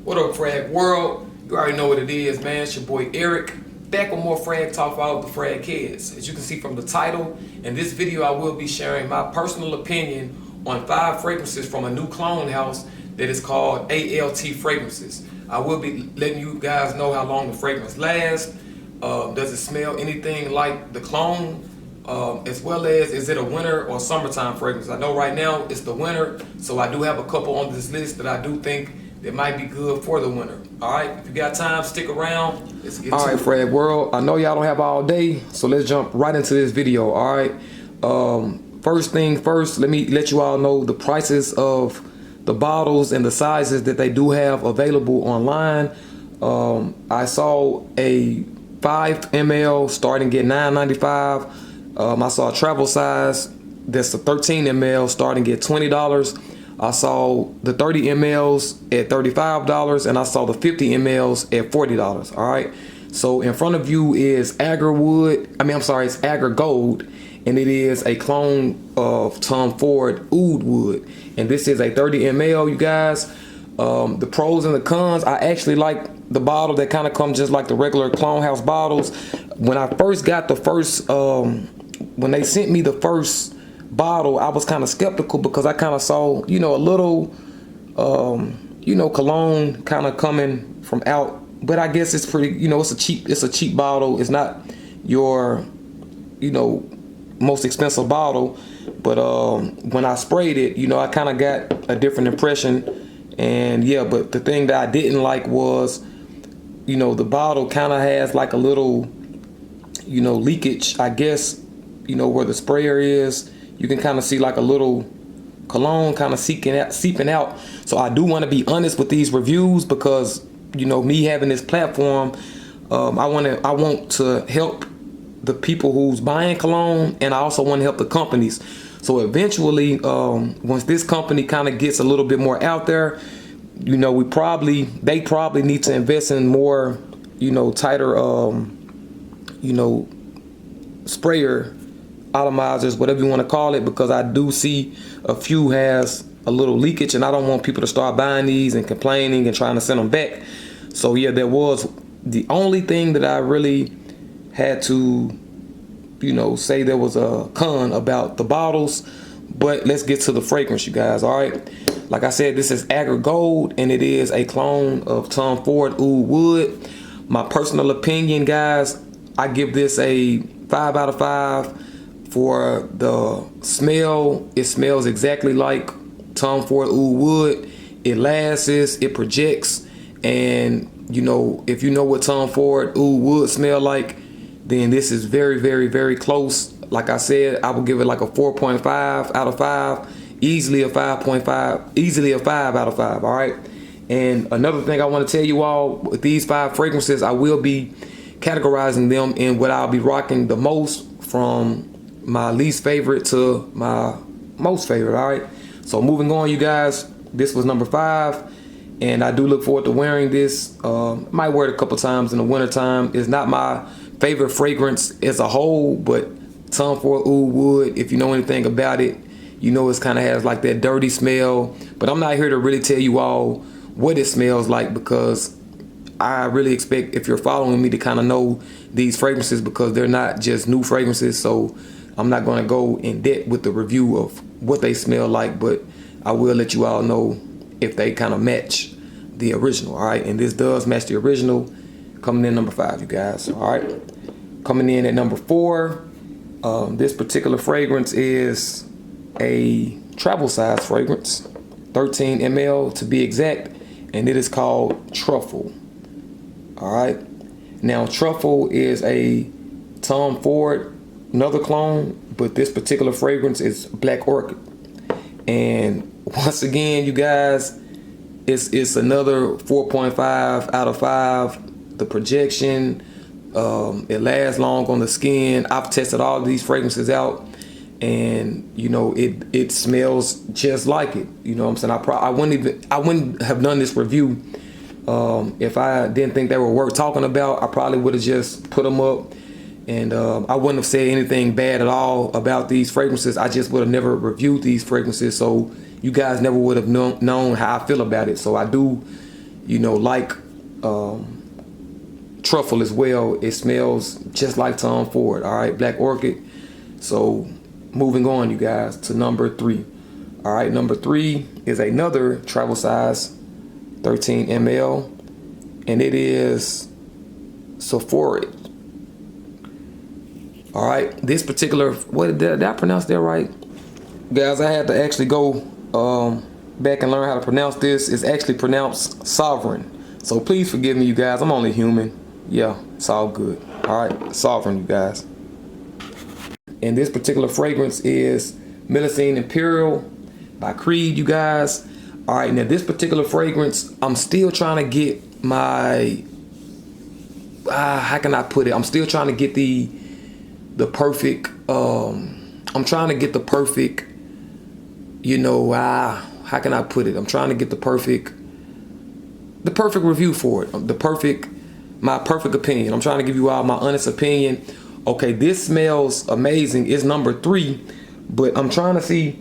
What up, Frag World? You already know what it is, man. It's your boy Eric, back with more Frag talk for all of the Frag kids. As you can see from the title, in this video I will be sharing my personal opinion on 5 fragrances from a new clone house that is called ALT Fragrances. I will be letting you guys know how long the fragrance lasts. Does it smell anything like the clone? As well as, is it a winter or summertime fragrance? I know right now it's the winter, so I do have a couple on this list that I do think that might be good for the winter. Alright, if you got time, stick around. Let's get Alright, Frag World, I know y'all don't have all day, so let's jump right into this video. Alright, first thing first, let me let you all know the prices of the bottles and the sizes that they do have available online. I saw a 5 ml starting at $9.95. I saw a travel size that's a 13 ml starting at $20. I saw the 30 mls at $35, and I saw the 50 mls at $40. All right. So in front of you is it's Agri Gold, and it is a clone of Tom Ford Oud Wood, and this is a 30 ml. You guys, the pros and the cons. I actually like the bottle that kind of comes just like the regular clone house bottles. When I first got the first, when they sent me the first bottle, I was kind of skeptical because I kind of saw, you know, a little, cologne kind of coming from out. But I guess it's pretty, it's a cheap bottle. It's not your, most expensive bottle. But when I sprayed it, I kind of got a different impression. And yeah, but the thing that I didn't like was, the bottle kind of has like a little, leakage, I guess, where the sprayer is. You can kind of see like a little cologne kind of seeping out. So I do want to be honest with these reviews because, me having this platform, I want to help the people who's buying cologne, and I also want to help the companies. So eventually, once this company kind of gets a little bit more out there, they probably need to invest in more, tighter, sprayer atomizers, whatever you want to call it, because I do see a few has a little leakage, and I don't want people to start buying these and complaining and trying to send them back. So yeah, that was the only thing that I really had to, say there was a con about the bottles. But let's get to the fragrance, you guys. All right, like I said, this is Agri Gold, and it is a clone of Tom Ford Oud Wood. My personal opinion, guys, I give this a 5 out of 5. For the smell, it smells exactly like Tom Ford Oud Wood. It lasts, it projects, and if you know what Tom Ford Oud Wood smell like, then this is very, very, very close. Like I said, I would give it like a 4.5 out of 5, easily a 5.5, easily a 5 out of 5. All right. And another thing I want to tell you all, with these 5 fragrances, I will be categorizing them in what I'll be rocking the most, from my least favorite to my most favorite. All right, so moving on, you guys, this was number 5, and I do look forward to wearing this. Might wear it a couple times in the winter time. It's not my favorite fragrance as a whole, but Tom Ford Oud Wood, if you know anything about it, it kind of has like that dirty smell. But I'm not here to really tell you all what it smells like, because I really expect, if you're following me, to kind of know these fragrances, because they're not just new fragrances. So I'm not going to go in depth with the review of what they smell like, but I will let you all know if they kind of match the original. All right, and this does match the original. Coming in number 5, you guys. All right, coming in at number 4, this particular fragrance is a travel size fragrance, 13 ml to be exact, and it is called Truffle. All right, now Truffle is a Tom Ford, another clone, but this particular fragrance is Black Orchid. And once again, you guys, it's another 4.5 out of 5. The projection, it lasts long on the skin. I've tested all of these fragrances out, and it smells just like it. You know what I'm saying? I wouldn't have done this review if I didn't think they were worth talking about. I probably would have just put them up, and I wouldn't have said anything bad at all about these fragrances. I just would have never reviewed these fragrances, so you guys never would have known how I feel about it. So I do you know, like Truffle as well. It smells just like Tom Ford. All right, Black Orchid. So moving on, you guys, to number 3. All right, number 3 is another travel size 13 ml, and it is Sephora. All right, this particular, what did I pronounce that right? Guys, I had to actually go back and learn how to pronounce this. It's actually pronounced Sovereign. So please forgive me, you guys. I'm only human. Yeah, it's all good. All right, Sovereign, you guys. And this particular fragrance is Milliesme Imperial by Creed, you guys. All right, now this particular fragrance, I'm still trying to get my, how can I put it? I'm still trying to get the perfect, I'm trying to get the perfect, you know, how can I put it? I'm trying to get the perfect review for it. My perfect opinion. I'm trying to give you all my honest opinion. Okay, this smells amazing. It's number 3, but I'm trying to see,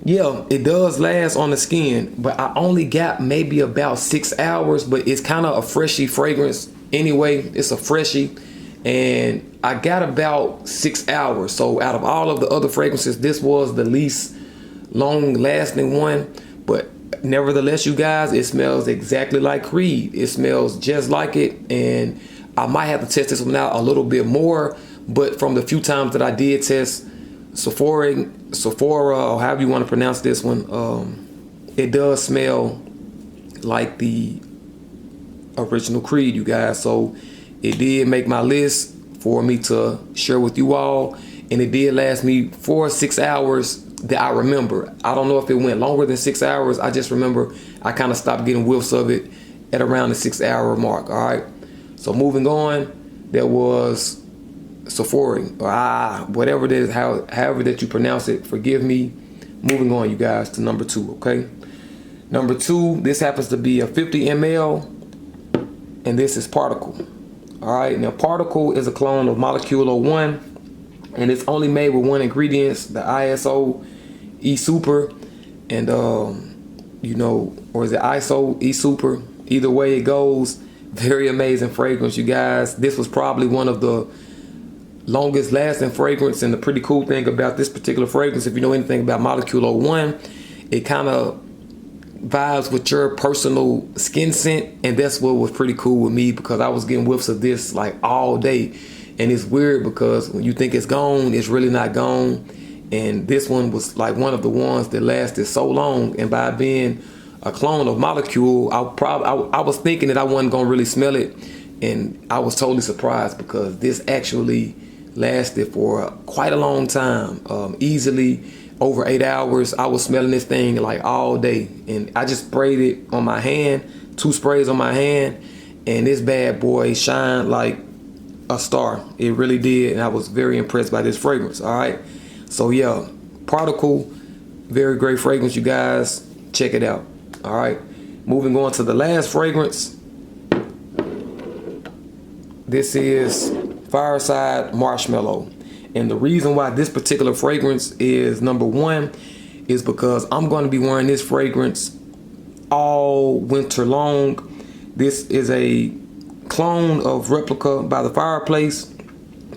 yeah, it does last on the skin, but I only got maybe about 6 hours, but it's kind of a freshy fragrance anyway. It's a freshie, and I got about 6 hours. So out of all of the other fragrances, this was the least long lasting one, but nevertheless, you guys, it smells exactly like Creed. It smells just like it, and I might have to test this one out a little bit more, but from the few times that I did test Sephora, or however you want to pronounce this one, it does smell like the original Creed, you guys. So it did make my list for me to share with you all, and it did last me 4 or 6 hours that I remember. I don't know if it went longer than 6 hours. I just remember I kind of stopped getting whiffs of it at around the 6 hour mark. All right, so moving on, there was Sephora, or whatever it is, however that you pronounce it, forgive me. Moving on, you guys, to number 2. Okay, number 2, this happens to be a 50 ml, and this is Particle. All right, now Particle is a clone of Molecule 01, and it's only made with one ingredient, the ISO E Super, and you know, or is it ISO E Super? Either way it goes, very amazing fragrance, you guys. This was probably one of the longest lasting fragrance, and the pretty cool thing about this particular fragrance, if you know anything about Molecule 01, it kind of vibes with your personal skin scent, and that's what was pretty cool with me, because I was getting whiffs of this like all day. And it's weird because when you think it's gone, it's really not gone. And this one was like one of the ones that lasted so long. And by being a clone of Molecule, I was thinking that I wasn't gonna really smell it, and I was totally surprised, because this actually lasted for quite a long time, easily over 8 hours. I was smelling this thing like all day, and I just sprayed it on my hand, 2 sprays on my hand, and this bad boy shined like a star. It really did, and I was very impressed by this fragrance. All right, so yeah, Particle, very great fragrance, you guys. Check it out. All right, moving on to the last fragrance. This is Fireside Marshmellow, and the reason why this particular fragrance is number 1 is because I'm going to be wearing this fragrance all winter long. This is a clone of Replica by the Fireplace.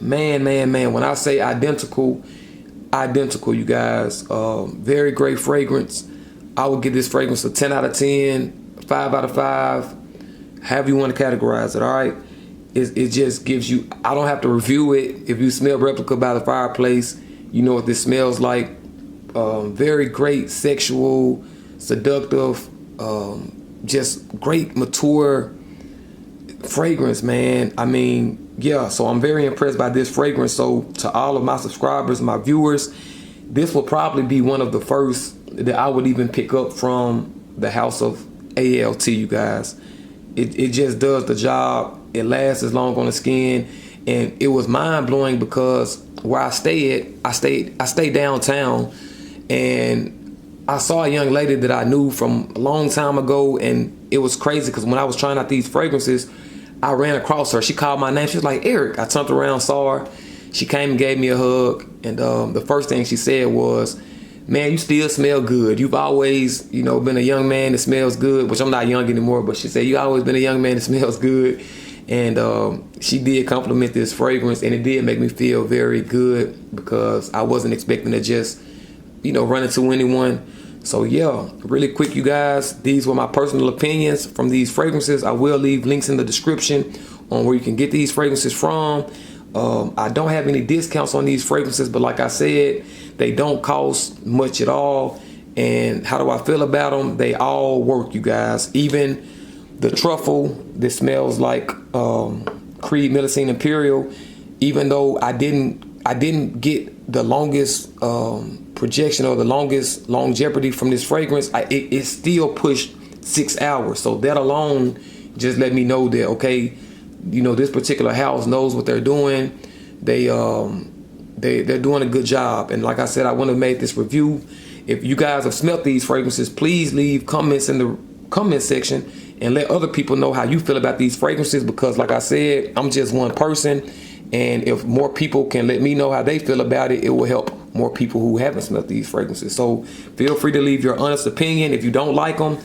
Man, when I say identical, you guys. Very great fragrance. I would give this fragrance a 10 out of 10, 5 out of 5, however you want to categorize it. All right, it just gives you, I don't have to review it. If you smell Replica by the Fireplace, you know what this smells like. Very great, sexual, seductive, just great, mature fragrance, man. I mean, yeah, so I'm very impressed by this fragrance. So to all of my subscribers, my viewers, this will probably be one of the first that I would even pick up from the house of ALT, you guys. It just does the job. It lasts as long on the skin, and it was mind-blowing because where I stay at, I stay downtown, and I saw a young lady that I knew from a long time ago, and it was crazy because when I was trying out these fragrances, I ran across her. She called my name. She was like, Eric. I turned around, saw her. She came and gave me a hug, and the first thing she said was, man, you still smell good. You've always, you know, been a young man that smells good, which I'm not young anymore, but she said, you always been a young man that smells good. And she did compliment this fragrance, and it did make me feel very good because I wasn't expecting to just, you know, run into anyone. So yeah, really quick, you guys, these were my personal opinions from these fragrances. I will leave links in the description on where you can get these fragrances from. I don't have any discounts on these fragrances, but like I said, they don't cost much at all. And how do I feel about them? They all work, you guys. Even the Truffle that smells like Creed Milliesme Imperial, even though I didn't get the longest projection or the longest longevity from this fragrance, it still pushed 6 hours. So that alone just let me know that, okay, you know, this particular house knows what they're doing. They're doing a good job. And like I said, I want to make this review. If you guys have smelt these fragrances, please leave comments in the comment section and let other people know how you feel about these fragrances, because like I said, I'm just one person, and if more people can let me know how they feel about it, it will help more people who haven't smelt these fragrances. So feel free to leave your honest opinion. If you don't like them,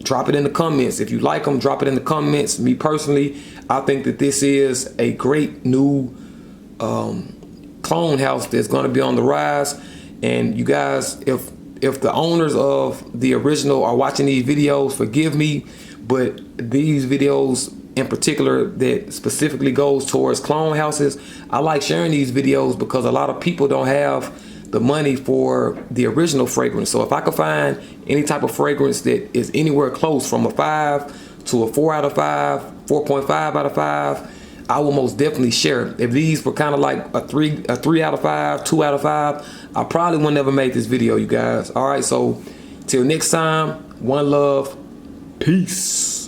drop it in the comments. If you like them, drop it in the comments. Me personally, I think that this is a great new clone house that's going to be on the rise. And you guys, if the owners of the original are watching these videos, forgive me, but these videos in particular that specifically goes towards clone houses, I like sharing these videos because a lot of people don't have the money for the original fragrance. So if I could find any type of fragrance that is anywhere close from a 5 to a 4 out of 5, 4.5 out of 5, I will most definitely share it. If these were kind of like a 3 out of 5, 2 out of 5, I probably would never make this video, you guys. All right, so till next time, one love, peace.